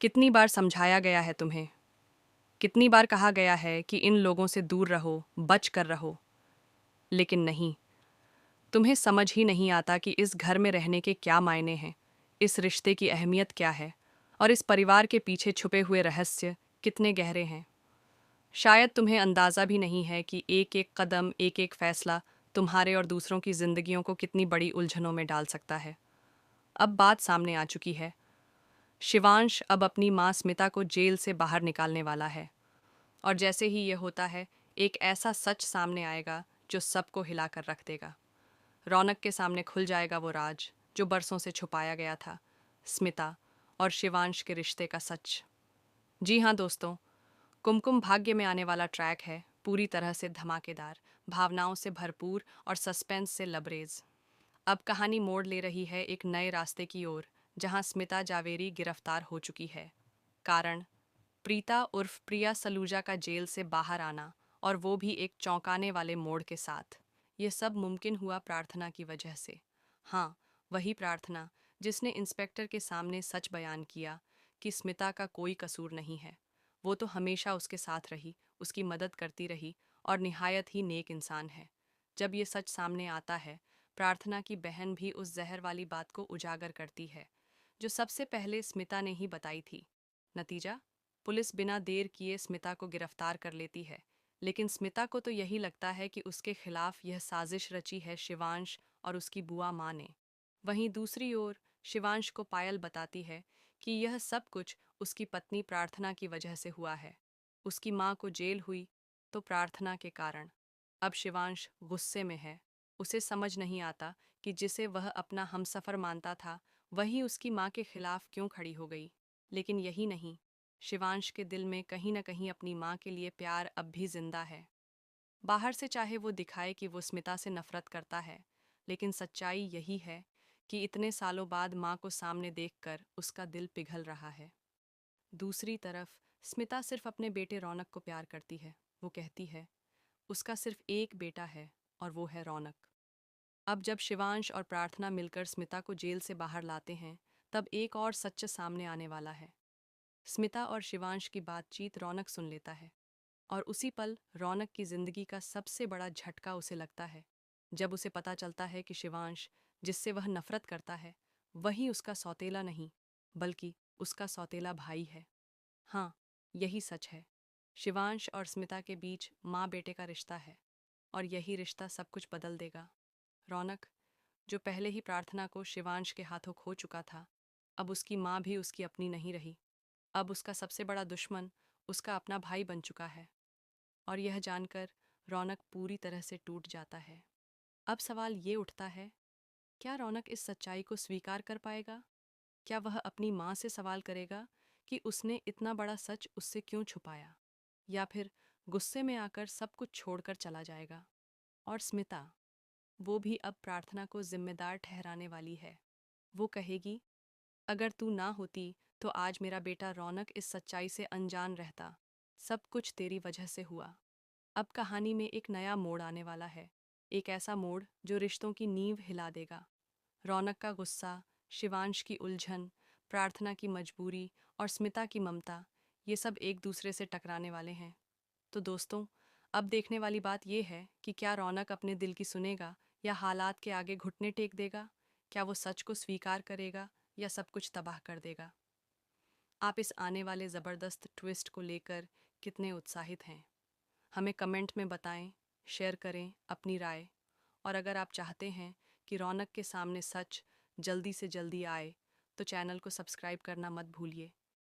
कितनी बार समझाया गया है तुम्हें? कितनी बार कहा गया है कि इन लोगों से दूर रहो, बच कर रहो? लेकिन नहीं, तुम्हें समझ ही नहीं आता कि इस घर में रहने के क्या मायने हैं, इस रिश्ते की अहमियत क्या है, और इस परिवार के पीछे छुपे हुए रहस्य कितने गहरे हैं। शायद तुम्हें अंदाज़ा भी नहीं है कि एक एक कदम, एक एक फैसला तुम्हारे और दूसरों की जिंदगियों को कितनी बड़ी उलझनों में डाल सकता है। अब बात सामने आ चुकी है। शिवांश अब अपनी माँ स्मिता को जेल से बाहर निकालने वाला है। और जैसे ही ये होता है, एक ऐसा सच सामने आएगा जो सबको हिलाकर रख देगा। रौनक के सामने खुल जाएगा वो राज जो बरसों से छुपाया गया था, स्मिता और शिवांश के रिश्ते का सच। जी हाँ दोस्तों, कुमकुम भाग्य में आने वाला ट्रैक है पूरी तरह से धमाकेदार, भावनाओं से भरपूर और सस्पेंस से लबरेज। अब कहानी मोड़ ले रही है एक नए रास्ते की ओर, जहां स्मिता जावेरी गिरफ्तार हो चुकी है। कारण प्रीता उर्फ प्रिया सलूजा का जेल से बाहर आना, और वो भी एक चौंकाने वाले मोड़ के साथ। ये सब मुमकिन हुआ प्रार्थना की वजह से। हाँ, वही प्रार्थना जिसने इंस्पेक्टर के सामने सच बयान किया कि स्मिता का कोई कसूर नहीं है। वो तो हमेशा उसके साथ रही, उसकी मदद करती रही और निहायत ही नेक इंसान है। जब ये सच सामने आता है, प्रार्थना की बहन भी उस जहर वाली बात को उजागर करती है जो सबसे पहले स्मिता ने ही बताई थी। नतीजा, पुलिस बिना देर किए स्मिता को गिरफ्तार कर लेती है। लेकिन स्मिता को तो यही लगता है कि उसके खिलाफ यह साजिश रची है शिवांश और उसकी बुआ माँ ने। वहीं दूसरी ओर शिवांश को पायल बताती है कि यह सब कुछ उसकी पत्नी प्रार्थना की वजह से हुआ है। उसकी माँ को जेल हुई तो प्रार्थना के कारण। अब शिवांश गुस्से में है। उसे समझ नहीं आता कि जिसे वह अपना हमसफर मानता था, वही उसकी माँ के खिलाफ क्यों खड़ी हो गई। लेकिन यही नहीं, शिवांश के दिल में कहीं न कहीं अपनी माँ के लिए प्यार अब भी जिंदा है। बाहर से चाहे वो दिखाए कि वो स्मिता से नफरत करता है, लेकिन सच्चाई यही है कि इतने सालों बाद माँ को सामने देखकर उसका दिल पिघल रहा है। दूसरी तरफ स्मिता सिर्फ अपने बेटे रौनक को प्यार करती है। वो कहती है उसका सिर्फ एक बेटा है और वो है रौनक। अब जब शिवांश और प्रार्थना मिलकर स्मिता को जेल से बाहर लाते हैं, तब एक और सच सामने आने वाला है। स्मिता और शिवांश की बातचीत रौनक सुन लेता है, और उसी पल रौनक की जिंदगी का सबसे बड़ा झटका उसे लगता है, जब उसे पता चलता है कि शिवांश, जिससे वह नफरत करता है, वही उसका सौतेला नहीं, बल्कि उसका सौतेला भाई है। हाँ, यही सच है। शिवांश और स्मिता के बीच माँ बेटे का रिश्ता है, और यही रिश्ता सब कुछ बदल देगा। रौनक, जो पहले ही प्रार्थना को शिवांश के हाथों खो चुका था, अब उसकी माँ भी उसकी अपनी नहीं रही। अब उसका सबसे बड़ा दुश्मन उसका अपना भाई बन चुका है। और यह जानकर रौनक पूरी तरह से टूट जाता है। अब सवाल ये उठता है, क्या रौनक इस सच्चाई को स्वीकार कर पाएगा? क्या वह अपनी माँ से सवाल करेगा कि उसने इतना बड़ा सच उससे क्यों छुपाया? या फिर गुस्से में आकर सब कुछ छोड़कर चला जाएगा? और स्मिता, वो भी अब प्रार्थना को जिम्मेदार ठहराने वाली है। वो कहेगी, अगर तू ना होती तो आज मेरा बेटा रौनक इस सच्चाई से अनजान रहता। सब कुछ तेरी वजह से हुआ। अब कहानी में एक नया मोड़ आने वाला है, एक ऐसा मोड़ जो रिश्तों की नींव हिला देगा। रौनक का गुस्सा, शिवांश की उलझन, प्रार्थना की मजबूरी और स्मिता की ममता, ये सब एक दूसरे से टकराने वाले हैं। तो दोस्तों, अब देखने वाली बात यह है कि क्या रौनक अपने दिल की सुनेगा या हालात के आगे घुटने टेक देगा? क्या वो सच को स्वीकार करेगा या सब कुछ तबाह कर देगा? आप इस आने वाले ज़बरदस्त ट्विस्ट को लेकर कितने उत्साहित हैं? हमें कमेंट में बताएं, शेयर करें अपनी राय। और अगर आप चाहते हैं कि रौनक के सामने सच जल्दी से जल्दी आए, तो चैनल को सब्सक्राइब करना मत भूलिए।